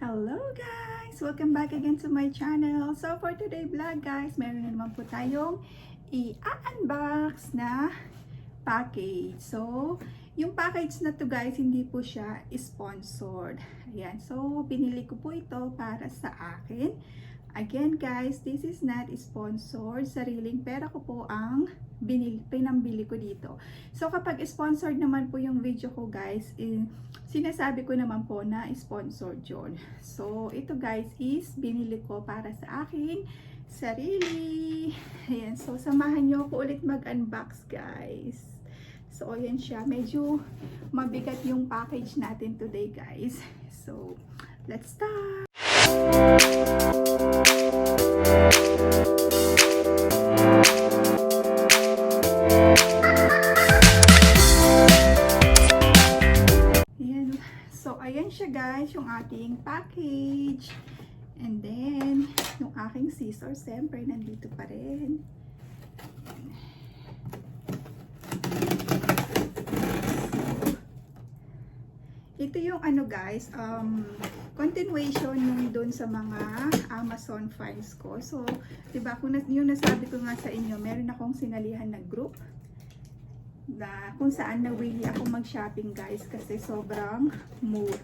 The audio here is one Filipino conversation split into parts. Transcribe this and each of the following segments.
Hello guys! Welcome back again to my channel. So for today vlog guys, meron na naman po tayong i-unbox na package. So yung package na to guys, hindi po siya sponsored. Ayan, so binili ko po ito para sa akin. Again guys, this is not sponsored. Sariling pera ko po ang pinambili ko dito. So kapag sponsored naman po yung video ko guys, sinasabi ko naman po na sponsored yun. So ito guys is binili ko para sa aking sarili. Ayan, so samahan nyo ako ulit mag-unbox guys. So ayan siya, medyo mabigat yung package natin today guys. So let's start! Ayan siya guys, yung ating package. And then, yung aking scissors, siyempre, nandito pa rin. Ito yung ano guys, continuation yung dun sa mga Amazon finds ko. So, diba, yung nasabi ko nga sa inyo, meron akong sinalihan na group na kung saan nawili ako mag-shopping guys kasi sobrang mura.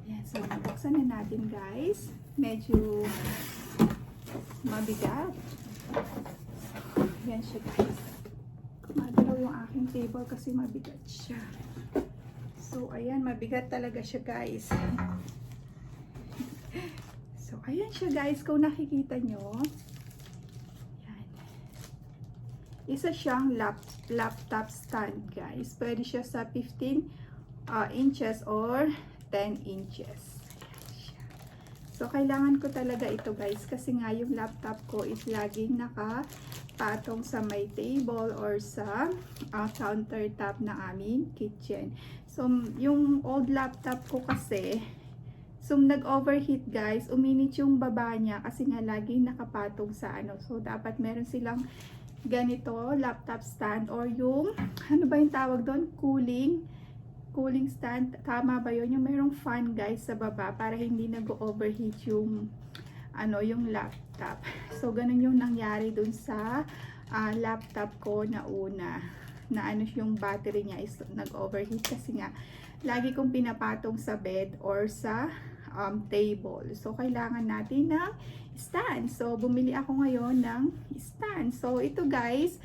Yan, so nabuksan na natin guys. Medyo mabigat. Yan siya guys. Magalaw yung aking table kasi mabigat siya. So ayan, mabigat talaga siya guys. So ayan siya guys, kung nakikita nyo. Isa siyang laptop stand guys. Pwede siya sa 15 inches or 10 inches. Ayan siya. So kailangan ko talaga ito guys kasi nga yung laptop ko is laging nakapatong sa may table or sa countertop ng aming kitchen. So yung old laptop ko kasi nag-overheat guys, uminit yung baba niya kasi nga laging nakapatong sa ano. So dapat meron silang ganito, laptop stand or yung, ano ba yung tawag doon? Cooling stand. Tama ba yun? Yung mayroong fan guys sa baba para hindi nag-overheat yung, yung laptop. So, ganun yung nangyari dun sa laptop ko na una. Na yung battery niya is nag-overheat kasi nga, lagi kong pinapatong sa bed or sa table. So, kailangan natin ng stand. So, bumili ako ngayon ng stand. So, ito guys,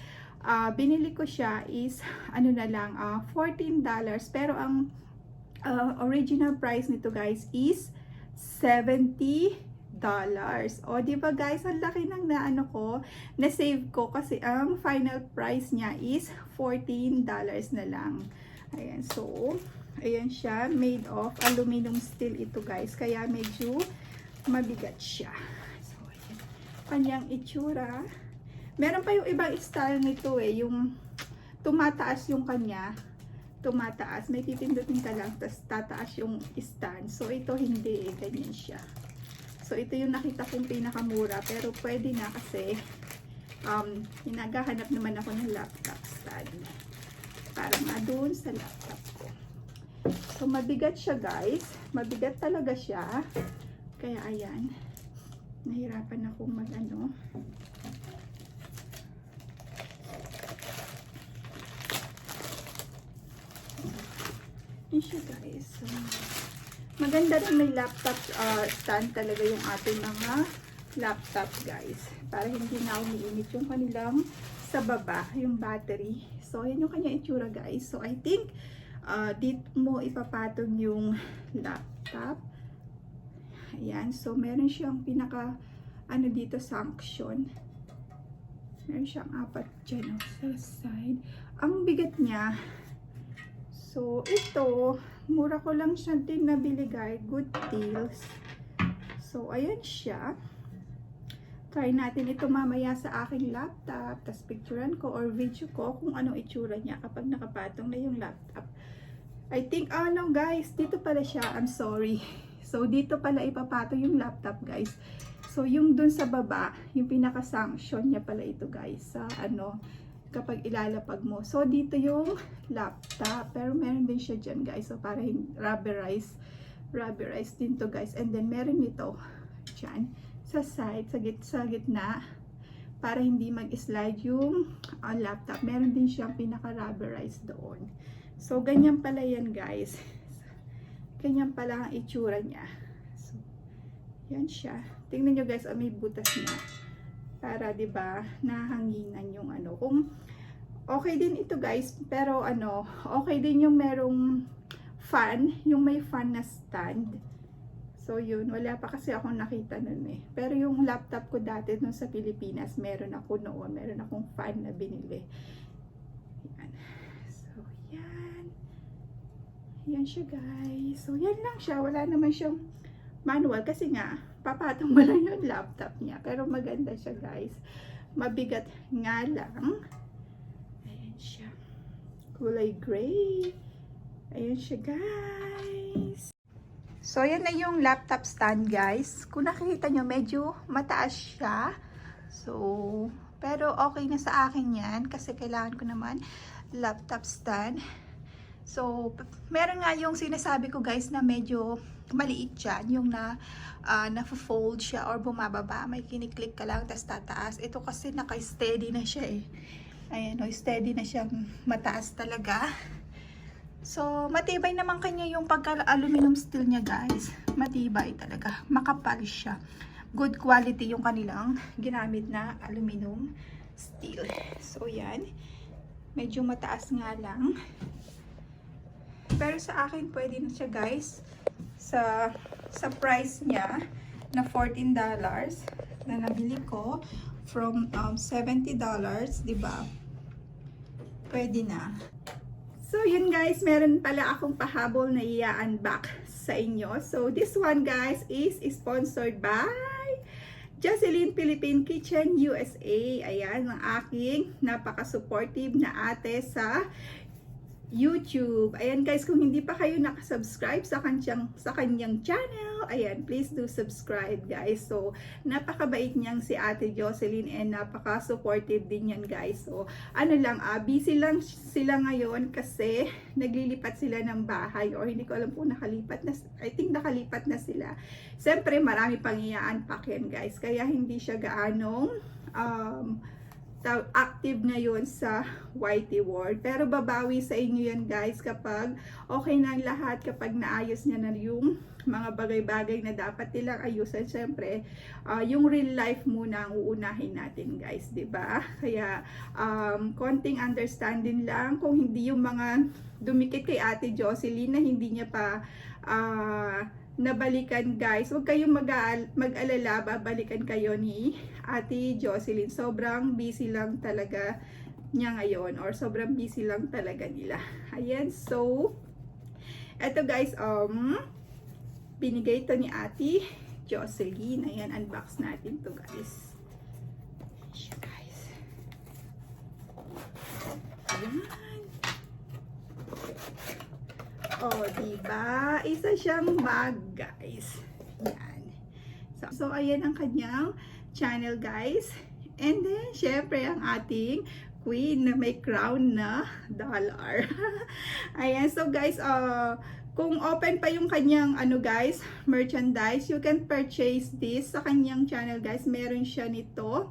binili ko siya is, $14. Pero ang original price nito guys is $70. O, di ba guys, ang laki ng na-save ko kasi ang final price niya is $14 na lang. Ayan, so, ayan siya, made of aluminum steel ito guys, kaya medyo mabigat siya. So, ayan, kanyang itsura. Meron pa yung ibang style nito yung tumataas yung kanya, tumataas, may pipindutin ka lang, tapos tataas yung stand. So, ito hindi ganyan siya. So, ito yung nakita kong pinakamura, pero pwede na kasi hinagahanap naman ako ng laptop stand para nga doon sa laptop ko. So, mabigat siya guys. Mabigat talaga siya. Kaya, ayan. Nahirapan akong mag-ano. Yan siya guys. So, maganda rin may laptop stand talaga yung ating mga laptop guys. Para hindi na umiinit yung kanilang sa baba, yung battery. So, yan yung kanya itsura guys. So, I think dito mo ipapatong yung laptop. Ayan. So, meron siyang pinaka, dito, function. Meron siyang 4 dyan sa side. Ang bigat niya. So, ito, mura ko lang siya din nabili guys. Good deals. So, ayan siya. Try natin ito mamaya sa aking laptop. Tapos picturean ko or video ko kung anong itsura niya kapag nakapatong na yung laptop. I think, guys, dito pala siya. I'm sorry. So, dito pala ipapatong yung laptop, guys. So, yung dun sa baba, yung pinaka-sanction niya pala ito, guys. Sa, kapag ilalapag mo. So, dito yung laptop. Pero, meron din siya dyan, guys. So, para rubberize rubberized din to guys. And then meron nito dyan sa side, sa gitna, para hindi mag-slide yung laptop. Meron din siyang pinaka-rubberized doon. So ganyan pala yan guys. Ganyan pala ang itsura niya. So yan siya. Tingnan nyo guys, may butas niya. Para 'di ba, nahanginan yung ano. Kung okay din ito guys, pero ano, okay din yung merong fan, yung may fan na stand. So yun, wala pa kasi akong nakita nun eh. Pero yung laptop ko dati nung sa Pilipinas, meron akong fan na binili. Yan. So yan. Yan siya guys. So yan lang siya, wala naman siyang manual kasi nga, papatong mo lang yung laptop niya. Pero maganda siya guys. Mabigat nga lang. Ayan siya. Kulay gray. Ayan siya guys. So, yan na yung laptop stand guys. Kung nakikita nyo, medyo mataas siya. So, pero okay na sa akin yan. Kasi kailangan ko naman laptop stand. So, meron nga yung sinasabi ko guys na medyo maliit dyan. Yung na-fold siya or bumababa. May kiniklik ka lang, tas tataas. Ito kasi naka-steady na siya eh. Ayan o, steady na siya. Mataas talaga. So, matibay naman kanya yung pagka-aluminum steel niya guys. Matibay talaga. Makapal siya. Good quality yung kanilang ginamit na aluminum steel. So, yan. Medyo mataas nga lang. Pero sa akin, pwede na siya guys. Sa price niya na $14 na nabili ko from $70, diba? Pwede na. So, yun guys, meron pala akong pahabol na i-unbox sa inyo. So, this one guys is sponsored by Jocelyn Philippine Kitchen USA. Ayan, ang aking napaka-supportive na ate sa YouTube. Ayan guys, kung hindi pa kayo nakasubscribe sa kanyang channel, ayan, please do subscribe guys. So, napakabait niyang si Ate Jocelyn and napaka-supportive din yan guys. So, ano lang, busy lang sila ngayon kasi naglilipat sila ng bahay or hindi ko alam kung nakalipat na, I think nakalipat na sila. Siyempre, marami pang i-unpack yan guys. Kaya hindi siya gaanong active ngayon sa YT World. Pero babawi sa inyo yan guys kapag okay na ang lahat, kapag naayos niya na yung mga bagay-bagay na dapat nilang ayusan. Siyempre, yung real life muna ang uunahin natin guys, 'di ba? Kaya konting understanding lang kung hindi yung mga dumikit kay Ate Jocelyn na hindi niya pa nabalikan guys. Huwag kayong mag-alala, babalikan kayo ni Ate Jocelyn. Sobrang busy lang talaga niya ngayon or sobrang busy lang talaga nila. Ayan, so eto guys, binigay to ni Ate Jocelyn. Ayan, unbox natin to guys. Ayan guys. Ayan. Oh, diba? Isa siyang mug, guys. Yan. So, ayan ang kanyang channel, guys. And then, syempre, ang ating queen na may crown na dollar. Ayan. So, guys, kung open pa yung kanyang, guys, merchandise, you can purchase this sa kanyang channel, guys. Meron siya nito.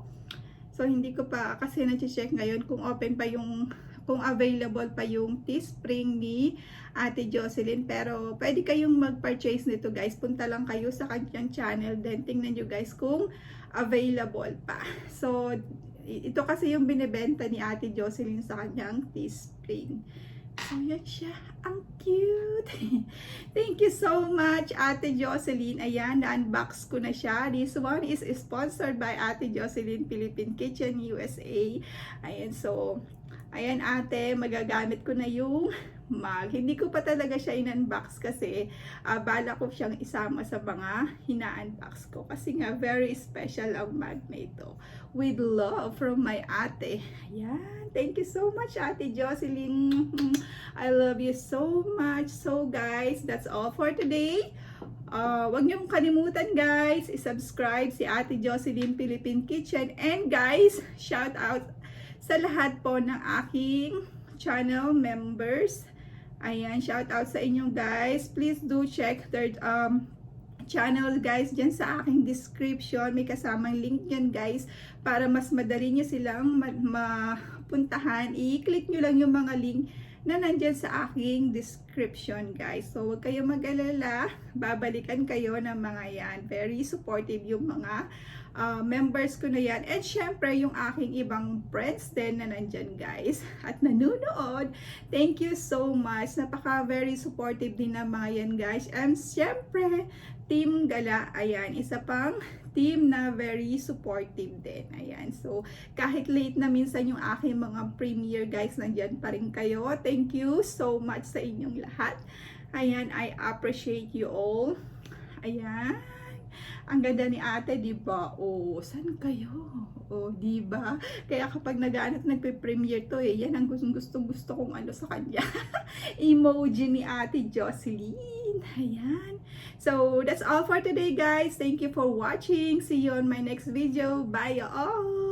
So, hindi ko pa kasi na-check ngayon kung open pa yung, kung available pa yung Teespring ni Ate Jocelyn. Pero pwede kayong mag-purchase nito guys. Punta lang kayo sa kanyang channel. Then tingnan nyo guys kung available pa. So ito kasi yung binibenta ni Ate Jocelyn sa kanyang Teespring. So yan siya. Ang cute. Thank you so much Ate Jocelyn. Ayan, na-unbox ko na siya. This one is sponsored by Ate Jocelyn Philippine Kitchen USA. Ayan, so ayan ate, magagamit ko na yung mug. Hindi ko pa talaga siya in-unbox kasi bala ko siyang isama sa mga hina-unbox ko. Kasi nga, very special ang mug na ito. With love from my ate. Ayan. Thank you so much, Ate Jocelyn. I love you so much. So guys, that's all for today. Huwag niyong kalimutan guys, i-subscribe si Ate Jocelyn Philippine Kitchen. And guys, shout out sa lahat po ng aking channel members. Ayan, shout out sa inyo guys. Please do check their channel guys dyan sa aking description. May kasamang link yan guys para mas madali nyo silang mapuntahan. I-click nyo lang yung mga link na nandyan sa aking description guys. So huwag kayong mag-alala, babalikan kayo ng mga yan. Very supportive yung mga members ko na yan. And syempre yung aking ibang friends din na nandyan guys at nanonood. Thank you so much. Napaka very supportive din ng mga yan guys. And syempre Team Gala, ayan, isa pang team na very supportive din. Ayan, so kahit late na minsan yung aking mga premiere guys, nandyan pa rin kayo. Thank you so much sa inyong lahat. Ayan, I appreciate you all. Ayan. Ang ganda ni ate, di ba? Oh, saan kayo? Oh, di ba? Kaya kapag nagpe-premiere to yan ang gusto kong ano sa kanya. Emoji ni ate Jocelyn. Ayan. So, that's all for today, guys. Thank you for watching. See you on my next video. Bye, all.